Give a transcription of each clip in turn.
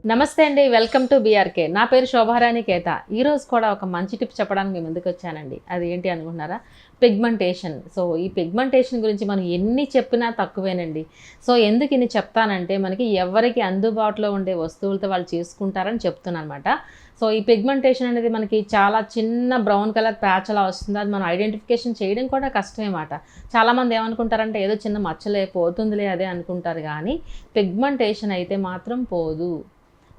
నమస్తే అండి, welcome to BRK. నా పేరు శోభారాణి కేత. ఈరోజు కూడా ఒక మంచి టిప్ చెప్పడానికి మీ ముందుకు వచ్చానండి. అది ఏంటి అనుకుంటున్నారా? పిగ్మెంటేషన్. సో ఈ పిగ్మెంటేషన్ గురించి మనం ఎన్ని చెప్పినా తక్కువేనండి. సో ఎందుకు ఇన్ని చెప్తానంటే, మనకి ఎవరికి అందుబాటులో ఉండే వస్తువులతో వాళ్ళు చేసుకుంటారని చెప్తున్నాను అనమాట. సో ఈ పిగ్మెంటేషన్ అనేది మనకి చాలా చిన్న బ్రౌన్ కలర్ ప్యాచ్ అలా వస్తుంది. అది మనం ఐడెంటిఫికేషన్ చేయడం కూడా కష్టమే మాట. చాలామంది ఏమనుకుంటారంటే ఏదో చిన్న మచ్చలే పోతుందిలే అదే అనుకుంటారు, కానీ పిగ్మెంటేషన్ అయితే మాత్రం పోదు.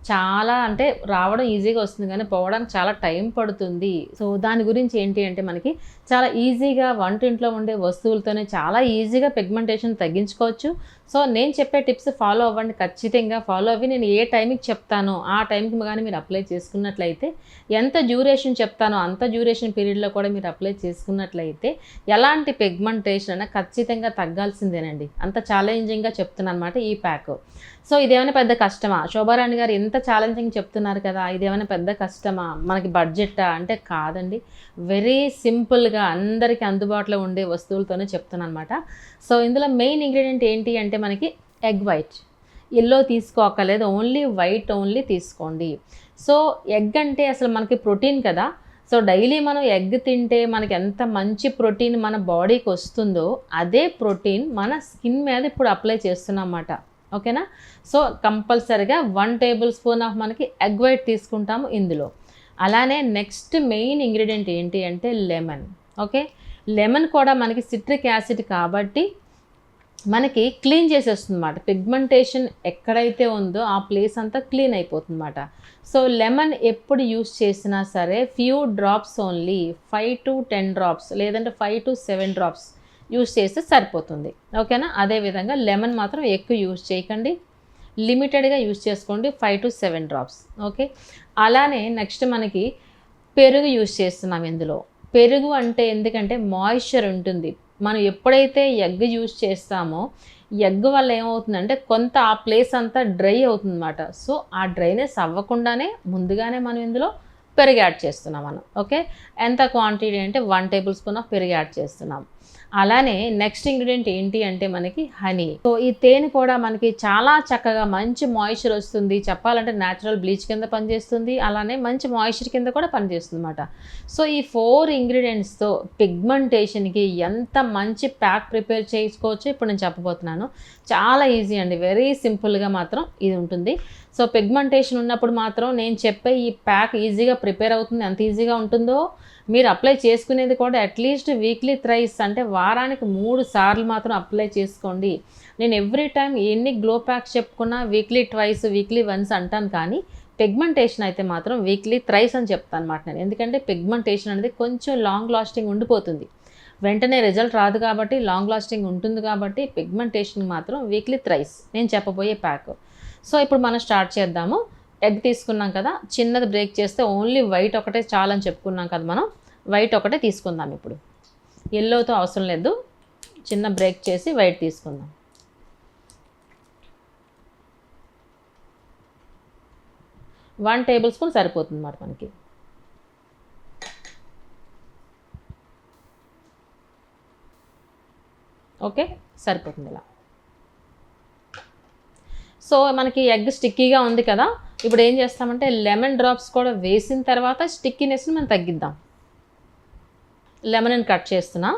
చాలా అంటే రావడం ఈజీగా వస్తుంది, కానీ పోవడానికి చాలా టైం పడుతుంది. సో దాని గురించి ఏంటి అంటే, మనకి చాలా ఈజీగా వంటింట్లో ఉండే వస్తువులతోనే చాలా ఈజీగా పిగ్మెంటేషన్ తగ్గించుకోవచ్చు. సో నేను చెప్పే టిప్స్ ఫాలో అవ్వండి, ఖచ్చితంగా ఫాలో అవ్వి. నేను ఏ టైంకి చెప్తానో ఆ టైంకి కానీ మీరు అప్లై చేసుకున్నట్లయితే, ఎంత డ్యూరేషన్ చెప్తానో అంత డ్యూరేషన్ పీరియడ్లో కూడా మీరు అప్లై చేసుకున్నట్లయితే ఎలాంటి పిగ్మెంటేషన్ అయినా ఖచ్చితంగా తగ్గాల్సిందేనండి. అంత ఛాలెంజింగ్గా చెప్తున్నాను అనమాట ఈ ప్యాక్. సో ఇదేమైనా పెద్ద కష్టమా? శోభారాణి గారు ఎంత ఛాలెంజింగ్ చెప్తున్నారు కదా, ఇదేమైనా పెద్ద కష్టమా, మనకి బడ్జెట్టా అంటే కాదండి. వెరీ సింపుల్గా అందరికీ అందుబాటులో ఉండే వస్తువులతోనే చెప్తున్నాను అనమాట. సో ఇందులో మెయిన్ ఇంగ్రీడియంట్ ఏంటి అంటే, మనకి ఎగ్ వైట్. ఎల్లో తీసుకోక్కర్లేదు, ఓన్లీ వైట్ ఓన్లీ తీసుకోండి. సో ఎగ్ అంటే అసలు మనకి ప్రోటీన్ కదా. సో డైలీ మనం ఎగ్ తింటే మనకి ఎంత మంచి ప్రోటీన్ మన బాడీకి వస్తుందో, అదే ప్రోటీన్ మన స్కిన్ మీద ఇప్పుడు అప్లై చేస్తున్నాం అన్నమాట. ఓకేనా? సో కంపల్సరీగా 1 టేబుల్ స్పూన్ ఆఫ్ మనకి ఎగ్ వైట్ తీసుకుంటాము ఇందులో. అలానే నెక్స్ట్ మెయిన్ ఇంగ్రీడియంట్ ఏంటి అంటే లెమన్. ఓకే, లెమన్ కూడా మనకి సిట్రిక్ యాసిడ్ కాబట్టి మనకి క్లీన్ చేసేస్తుంది అన్నమాట. పిగ్మెంటేషన్ ఎక్కడైతే ఉందో ఆ ప్లేస్ అంతా క్లీన్ అయిపోతుంది అన్నమాట. సో లెమన్ ఎప్పుడు యూస్ చేసినా సరే few drops only, 5 to 10 drops లేదంటే 5 to 7 డ్రాప్స్ యూస్ చేస్తే సరిపోతుంది. ఓకేనా? అదేవిధంగా లెమన్ మాత్రం ఎక్కువ యూస్ చేయకండి, లిమిటెడ్గా యూస్ చేసుకోండి, 5 to 7 డ్రాప్స్. ఓకే, అలానే నెక్స్ట్ మనకి పెరుగు యూస్ చేస్తున్నాం ఇందులో. పెరుగు అంటే ఎందుకంటే మాయిశ్చర్ ఉంటుంది. మనం ఎప్పుడైతే ఎగ్ యూస్ చేస్తామో ఎగ్ వల్ల ఏమవుతుందంటే కొంత ఆ ప్లేస్ అంతా డ్రై అవుతుందన్నమాట. సో ఆ డ్రైనెస్ అవ్వకుండానే ముందుగానే మనం ఇందులో పెరుగు యాడ్ చేస్తున్నాం మనం. ఓకే, ఎంత క్వాంటిటీ అంటే 1 టేబుల్ స్పూన్ ఆఫ్ పెరుగు యాడ్ చేస్తున్నాం. అలానే నెక్స్ట్ ఇంగ్రీడియంట్ ఏంటి అంటే మనకి హనీ. సో ఈ తేనె కూడా మనకి చాలా చక్కగా మంచి మాయిశ్చర్ వస్తుంది. చెప్పాలంటే న్యాచురల్ బ్లీచ్ కింద పనిచేస్తుంది, అలానే మంచి మాయిశ్చర్ కింద కూడా పనిచేస్తుంది అన్నమాట. సో ఈ 4 ఇంగ్రీడియంట్స్తో పిగ్మెంటేషన్కి ఎంత మంచి ప్యాక్ ప్రిపేర్ చేసుకోవచ్చో ఇప్పుడు నేను చెప్పబోతున్నాను. చాలా ఈజీ అండి, వెరీ సింపుల్గా మాత్రం ఇది ఉంటుంది. సో పిగ్మెంటేషన్ ఉన్నప్పుడు మాత్రం నేను చెప్పే ఈ ప్యాక్ ఈజీగా ప్రిపేర్ అవుతుంది. ఎంత ఈజీగా ఉంటుందో మీరు అప్లై చేసుకునేది కూడా అట్లీస్ట్ వీక్లీ థ్రైస్ అంటే వారానికి 3 సార్లు మాత్రం అప్లై చేసుకోండి. నేను ఎవ్రీ టైం ఎన్ని గ్లో ప్యాక్స్ చెప్పుకున్నా వీక్లీ ట్వైస్, వీక్లీ వన్స్ అంటాను, కానీ పిగ్మెంటేషన్ అయితే మాత్రం వీక్లీ థ్రైస్ అని చెప్తాను అన్నమాట నేను. ఎందుకంటే పిగ్మెంటేషన్ అనేది కొంచెం లాంగ్ లాస్టింగ్ ఉండిపోతుంది, వెంటనే రిజల్ట్ రాదు కాబట్టి లాంగ్ లాస్టింగ్ ఉంటుంది. కాబట్టి పిగ్మెంటేషన్ మాత్రం వీక్లీ థ్రైస్ నేను చెప్పబోయే ప్యాక్. సో ఇప్పుడు మనం స్టార్ట్ చేద్దాము. ఎగ్ తీసుకున్నాం కదా, చిన్నది బ్రేక్ చేస్తే ఓన్లీ వైట్ ఒకటే చాలని చెప్పుకున్నాం కదా మనం. వైట్ ఒకటే తీసుకుందాం ఇప్పుడు, ఎల్లోతో అవసరం లేదు. చిన్న బ్రేక్ చేసి వైట్ తీసుకుందాం. వన్ టేబుల్ స్పూన్ సరిపోతుంది అన్నమాట మనకి. ఓకే, సరిపోతుంది ఇలా. సో మనకి ఎగ్ స్టిక్కీగా ఉంది కదా, ఇప్పుడు ఏం చేస్తామంటే లెమన్ డ్రాప్స్ కూడా వేసిన తర్వాత స్టిక్కీనెస్ని మనం తగ్గిద్దాం. లెమన్ కట్ చేస్తున్నా.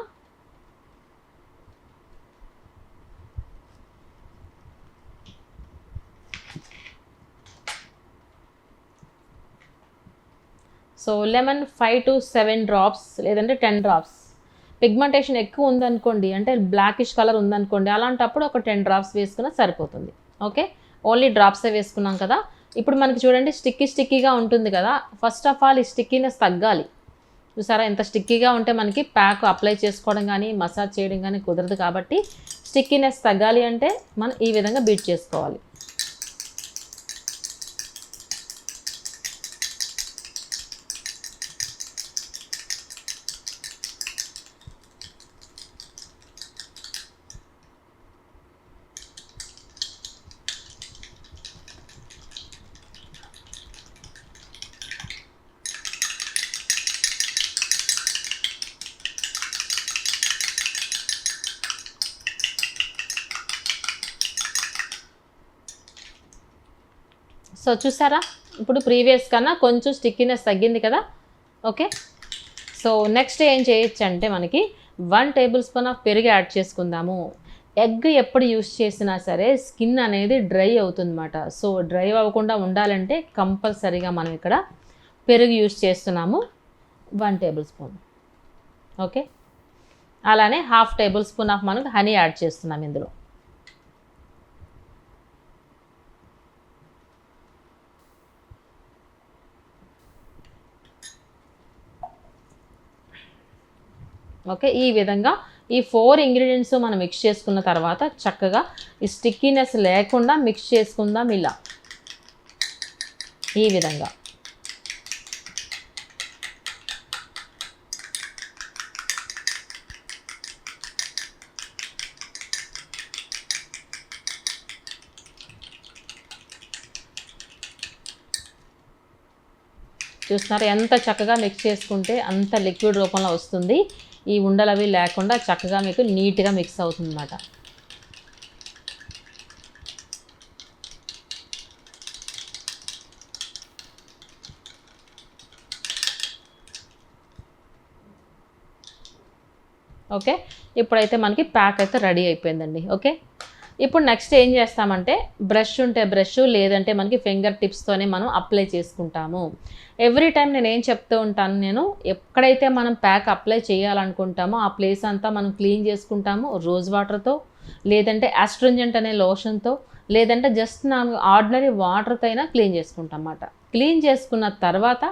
సో లెమన్ 5 to 7 డ్రాప్స్ లేదంటే 10 డ్రాప్స్. పిగ్మెంటేషన్ ఎక్కువ ఉందనుకోండి, అంటే బ్లాకిష్ కలర్ ఉందనుకోండి, అలాంటప్పుడు ఒక 10 డ్రాప్స్ వేసుకున్నా సరిపోతుంది. ఓకే, ఓన్లీ డ్రాప్సే వేసుకున్నాం కదా. ఇప్పుడు మనకి చూడండి స్టిక్కీగా ఉంటుంది కదా. ఫస్ట్ ఆఫ్ ఆల్ ఈ స్టిక్కీనెస్ తగ్గాలి. చూసారా, ఎంత స్టిక్కీగా ఉంటే మనకి ప్యాక్ అప్లై చేసుకోవడం కానీ మసాజ్ చేయడం కానీ కుదరదు. కాబట్టి స్టిక్కీనెస్ తగ్గాలి అంటే మనం ఈ విధంగా బీట్ చేసుకోవాలి. సో చూసారా, ఇప్పుడు ప్రీవియస్ కన్నా కొంచెం స్టిక్కినెస్ తగ్గింది కదా. ఓకే, సో నెక్స్ట్ ఏం చేయొచ్చు అంటే మనకి 1 టేబుల్ స్పూన్ ఆఫ్ పెరుగు యాడ్ చేసుకుందాము. ఎగ్ ఎప్పుడు యూస్ చేసినా సరే స్కిన్ అనేది డ్రై అవుతుందన్నమాట. సో డ్రై అవ్వకుండా ఉండాలంటే కంపల్సరీగా మనం ఇక్కడ పెరుగు యూస్ చేస్తున్నాము 1 టేబుల్ స్పూన్. ఓకే, అలానే 1/2 టేబుల్ స్పూన్ ఆఫ్ మనకు హనీ యాడ్ చేస్తున్నాం ఇందులో. ఓకే, ఈ విధంగా ఈ 4 ఇంగ్రీడియంట్స్ మనం మిక్స్ చేసుకున్న తర్వాత చక్కగా ఈ స్టిక్కీనెస్ లేకుండా మిక్స్ చేసుకుందాం ఇలా, ఈ విధంగా. చూస్తున్నారు ఎంత చక్కగా మిక్స్ చేసుకుంటే అంత లిక్విడ్ రూపంలో వస్తుంది. ఈ ఉండలు అవి లేకుండా చక్కగా మీకు నీట్గా మిక్స్ అవుతుంది అన్నమాట. ఓకే, ఇప్పుడైతే మనకి ప్యాక్ అయితే రెడీ అయిపోయిందండి. ఓకే, ఇప్పుడు నెక్స్ట్ ఏం చేస్తామంటే బ్రష్ ఉంటే బ్రష్, లేదంటే మనకి ఫింగర్ టిప్స్తోనే మనం అప్లై చేసుకుంటాము. ఎవ్రీ టైం నేను ఏం చెప్తూ ఉంటాను, నేను ఎక్కడైతే మనం ప్యాక్ అప్లై చేయాలనుకుంటామో ఆ ప్లేస్ అంతా మనం క్లీన్ చేసుకుంటాము రోజ్ వాటర్తో, లేదంటే ఆస్ట్రింజెంట్ అనే లోషన్తో, లేదంటే జస్ట్ ఆర్డినరీ వాటర్తో అయినా క్లీన్ చేసుకుంటాం అన్నమాట. క్లీన్ చేసుకున్న తర్వాత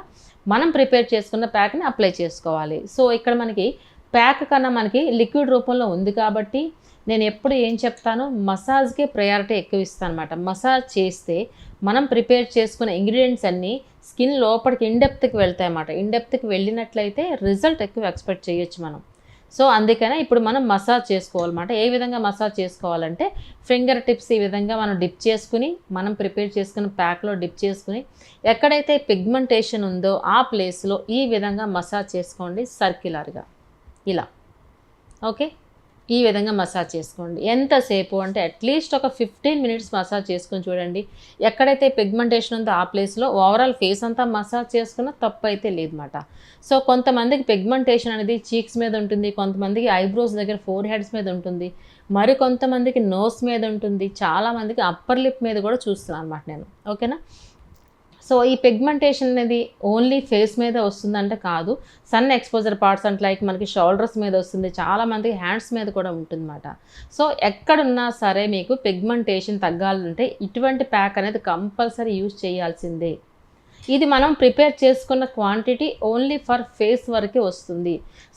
మనం ప్రిపేర్ చేసుకున్న ప్యాక్ని అప్లై చేసుకోవాలి. సో ఇక్కడ మనకి ప్యాక్ కన్నా మనకి లిక్విడ్ రూపంలో ఉంది కాబట్టి నేను ఎప్పుడు ఏం చెప్తాను, మసాజ్కే ప్రయారిటీ ఎక్కువ ఇస్తాను అనమాట. మసాజ్ చేస్తే మనం ప్రిపేర్ చేసుకున్న ఇంగ్రీడియంట్స్ అన్నీ స్కిన్ లోపలికి ఇన్డెప్త్కి వెళ్తాయి అన్నమాట. ఇన్డెప్త్కి వెళ్ళినట్లయితే రిజల్ట్ ఎక్కువ ఎక్స్పెక్ట్ చేయొచ్చు మనం. సో అందుకనే ఇప్పుడు మనం మసాజ్ చేసుకోవాలన్నమాట. ఏ విధంగా మసాజ్ చేసుకోవాలంటే ఫింగర్ టిప్స్ ఈ విధంగా మనం డిప్ చేసుకుని, మనం ప్రిపేర్ చేసుకున్న ప్యాక్లో డిప్ చేసుకుని, ఎక్కడైతే పిగ్మెంటేషన్ ఉందో ఆ ప్లేస్లో ఈ విధంగా మసాజ్ చేసుకోండి సర్క్యులర్గా ఇలా. ఓకే, ఈ విధంగా మసాజ్ చేసుకోండి. ఎంతసేపు అంటే అట్లీస్ట్ ఒక 15 మినిట్స్ మసాజ్ చేసుకొని చూడండి. ఎక్కడైతే పిగ్మెంటేషన్ ఉందో ఆ ప్లేస్లో ఓవరాల్ ఫేస్ అంతా మసాజ్ చేసుకున్న తప్పు అయితే లేదన్నమాట. సో కొంతమందికి పిగ్మెంటేషన్ అనేది చీక్స్ మీద ఉంటుంది, కొంతమందికి ఐబ్రోస్ దగ్గర, ఫోర్ హెడ్స్ మీద ఉంటుంది, మరి కొంతమందికి నోస్ మీద ఉంటుంది, చాలామందికి అప్పర్ లిప్ మీద కూడా చూస్తున్నాను అనమాట నేను. ఓకేనా, సో ఈ పిగ్మెంటేషన్ అనేది ఓన్లీ ఫేస్ మీద వస్తుందంటే కాదు, సన్ ఎక్స్పోజర్ పార్ట్స్ అంటే లైక్ మనకి షోల్డర్స్ మీద వస్తుంది, చాలామందికి హ్యాండ్స్ మీద కూడా ఉంటుందన్నమాట. సో ఎక్కడున్నా సరే మీకు పిగ్మెంటేషన్ తగ్గాలంటే ఇటువంటి ప్యాక్ అనేది కంపల్సరీ యూజ్ చేయాల్సిందే. ఇది మనం ప్రిపేర్ చేసుకున్న క్వాంటిటీ ఓన్లీ ఫర్ ఫేస్ వరకే వస్తుంది.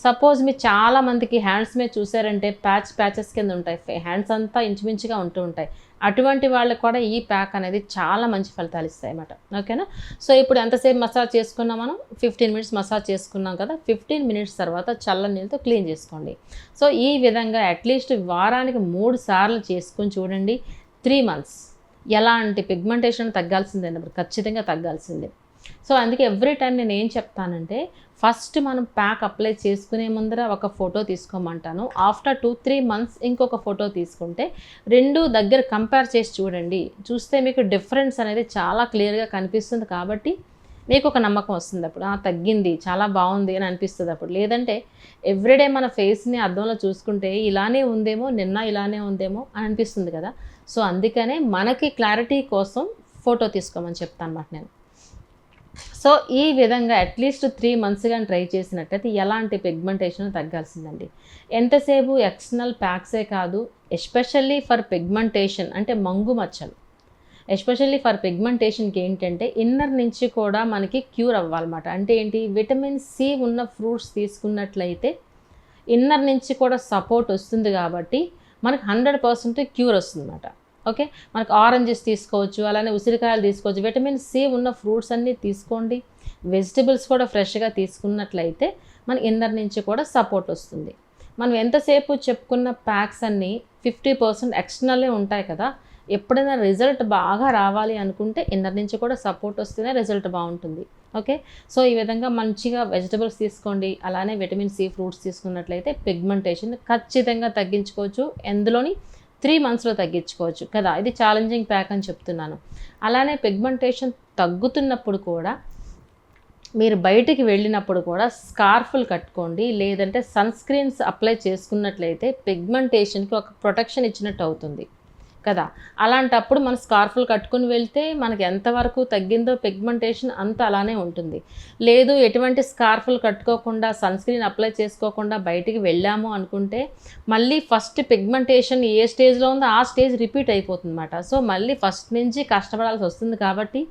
సపోజ్ మీరు చాలామందికి హ్యాండ్స్ మీద చూసారంటే ప్యాచెస్ కింద ఉంటాయి, హ్యాండ్స్ అంతా ఇంచుమించుగా ఉంటూ ఉంటాయి. అటువంటి వాళ్ళకి కూడా ఈ ప్యాక్ అనేది చాలా మంచి ఫలితాలు ఇస్తాయి అన్నమాట. ఓకేనా, సో ఇప్పుడు ఎంతసేపు మసాజ్ చేసుకున్నాం మనం, 15 మినిట్స్ మసాజ్ చేసుకున్నాం కదా. 15 మినిట్స్ తర్వాత చల్లని నీళ్ళతో క్లీన్ చేసుకోండి. సో ఈ విధంగా అట్లీస్ట్ వారానికి 3 సార్లు చేసుకొని చూడండి. 3 మంత్స్ ఎలాంటి పిగ్మెంటేషన్ తగ్గాల్సిందే అన్నప్పుడు, ఖచ్చితంగా తగ్గాల్సిందే. సో అందుకే ఎవ్రీ టైం నేను ఏం చెప్తానంటే ఫస్ట్ మనం ప్యాక్ అప్లై చేసుకునే ముందర ఒక ఫోటో తీసుకోమంటాను. ఆఫ్టర్ 2-3 మంత్స్ ఇంకొక ఫోటో తీసుకుంటే రెండు దగ్గర కంపేర్ చేసి చూడండి. చూస్తే మీకు డిఫరెన్స్ అనేది చాలా క్లియర్గా కనిపిస్తుంది. కాబట్టి మీకు ఒక నమ్మకం వస్తుంది. అప్పుడు తగ్గింది, చాలా బాగుంది అని అనిపిస్తుంది అప్పుడు. లేదంటే ఎవ్రీడే మన ఫేస్ని అద్దంలో చూసుకుంటే ఇలానే ఉందేమో, నిన్న ఇలానే ఉందేమో అని అనిపిస్తుంది కదా. సో అందుకనే మనకి క్లారిటీ కోసం ఫోటో తీసుకోమని చెప్తాను అన్నమాట నేను. సో ఈ విధంగా అట్లీస్ట్ 3 మంత్స్ కానీ ట్రై చేసినట్టయితే ఎలాంటి పిగ్మెంటేషన్ తగ్గాల్సిందండి. ఎంతసేపు ఎక్స్టర్నల్ ప్యాక్సే కాదు, ఎస్పెషల్లీ ఫర్ పిగ్మెంటేషన్ అంటే మంగు మచ్చలు, ఎస్పెషల్లీ ఫర్ పిగ్మెంటేషన్కి ఏంటంటే ఇన్నర్ నుంచి కూడా మనకి క్యూర్ అవ్వాలన్నమాట. అంటే ఏంటి, విటమిన్ సి ఉన్న ఫ్రూట్స్ తీసుకున్నట్లయితే ఇన్నర్ నుంచి కూడా సపోర్ట్ వస్తుంది కాబట్టి మనకు 100% క్యూర్ వస్తుంది అన్నమాట. ఓకే, మనకు ఆరెంజెస్ తీసుకోవచ్చు, అలానే ఉసిరికాయలు తీసుకోవచ్చు. విటమిన్ సి ఉన్న ఫ్రూట్స్ అన్నీ తీసుకోండి. వెజిటబుల్స్ కూడా ఫ్రెష్గా తీసుకున్నట్లయితే మన ఇన్నర్ నుంచి కూడా సపోర్ట్ వస్తుంది. మనం ఎంతసేపు చెప్పుకున్న ప్యాక్స్ అన్నీ 50% ఎక్స్టర్నల్లే ఉంటాయి కదా. ఎప్పుడైనా రిజల్ట్ బాగా రావాలి అనుకుంటే ఇన్నర్ నుంచి కూడా సపోర్ట్ వస్తేనే రిజల్ట్ బాగుంటుంది. ఓకే, సో ఈ విధంగా మంచిగా వెజిటబుల్స్ తీసుకోండి, అలానే విటమిన్ సి ఫ్రూట్స్ తీసుకున్నట్లయితే పిగ్మెంటేషన్ ఖచ్చితంగా తగ్గించుకోవచ్చు. ఎందులోని 3 మంత్స్లో తగ్గించుకోవచ్చు కదా. ఇది ఛాలెంజింగ్ ప్యాక్ అని చెప్తున్నాను. అలానే పిగ్మెంటేషన్ తగ్గుతున్నప్పుడు కూడా మీరు బయటికి వెళ్ళినప్పుడు కూడా స్కార్ఫులు కట్టుకోండి, లేదంటే సన్ స్క్రీన్స్ అప్లై చేసుకున్నట్లయితే పిగ్మెంటేషన్కి ఒక ప్రొటెక్షన్ ఇచ్చినట్టు అవుతుంది కదా. అలాంటప్పుడు మనం స్కార్ఫులు కట్టుకుని వెళ్తే మనకి ఎంతవరకు తగ్గిందో పిగ్మెంటేషన్ అంత అలానే ఉంటుంది. లేదు ఎటువంటి స్కార్ఫులు కట్టుకోకుండా సన్ స్క్రీన్ అప్లై చేసుకోకుండా బయటికి వెళ్ళాము అనుకుంటే మళ్ళీ ఫస్ట్ పిగ్మెంటేషన్ ఏ స్టేజ్లో ఉందో ఆ స్టేజ్ రిపీట్ అయిపోతుంది అన్నమాట. సో మళ్ళీ ఫస్ట్ నుంచి కష్టపడాల్సి వస్తుంది. కాబట్టి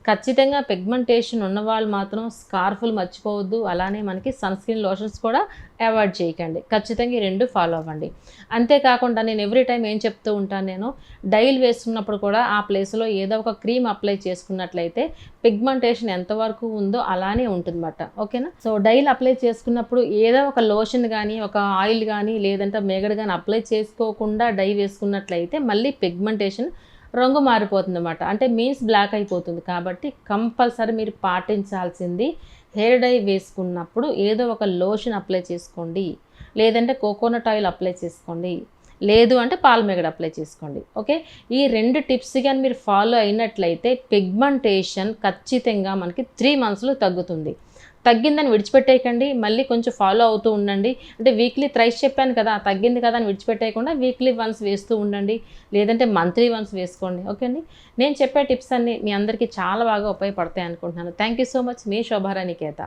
ఖచ్చితంగా పిగ్మెంటేషన్ ఉన్నవాళ్ళు మాత్రం స్కార్ఫులు మర్చిపోవద్దు. అలానే మనకి సన్ స్క్రీన్ లోషన్స్ కూడా అవాయిడ్ చేయకండి. ఖచ్చితంగా ఈ 2 ఫాలో అవ్వండి. అంతేకాకుండా నేను ఎవ్రీ టైం ఏం చెప్తూ ఉంటాను, నేను డైల్ వేసుకున్నప్పుడు కూడా ఆ ప్లేస్లో ఏదో ఒక క్రీమ్ అప్లై చేసుకున్నట్లయితే పిగ్మెంటేషన్ ఎంతవరకు ఉందో అలానే ఉంటుందన్నమాట. ఓకేనా. సో డైల్ అప్లై చేసుకున్నప్పుడు ఏదో ఒక లోషన్ కానీ ఒక ఆయిల్ కానీ లేదంటే మేగడ కానీ అప్లై చేసుకోకుండా డై వేసుకున్నట్లయితే మళ్ళీ పిగ్మెంటేషన్ రంగు మారిపోతుంది అన్నమాట. అంటే మీన్స్ బ్లాక్ అయిపోతుంది. కాబట్టి కంపల్సరీ మీరు పాటించాల్సింది హెయిర్ డై వేసుకున్నప్పుడు ఏదో ఒక లోషన్ అప్లై చేసుకోండి, లేదంటే కోకోనట్ ఆయిల్ అప్లై చేసుకోండి, లేదు అంటే పాలమేగడ అప్లై చేసుకోండి. ఓకే. ఈ 2 టిప్స్ కానీ మీరు ఫాలో అయినట్లయితే పిగ్మెంటేషన్ ఖచ్చితంగా మనకి 3 మంత్స్లో తగ్గుతుంది. తగ్గిందని విడిచిపెట్టేయకండి, మళ్ళీ కొంచెం ఫాలో అవుతూ ఉండండి. అంటే వీక్లీ థ్రైస్ చెప్పాను కదా, తగ్గింది కదా అని విడిచిపెట్టేయకుండా వీక్లీ వన్స్ వేస్తూ ఉండండి, లేదంటే మంత్లీ వన్స్ వేసుకోండి. ఓకే అండి. నేను చెప్పే టిప్స్ అన్నీ మీ అందరికీ చాలా బాగా ఉపయోగపడతాయి అనుకుంటున్నాను. Thank you so much. మీ శోభారాణి కేత.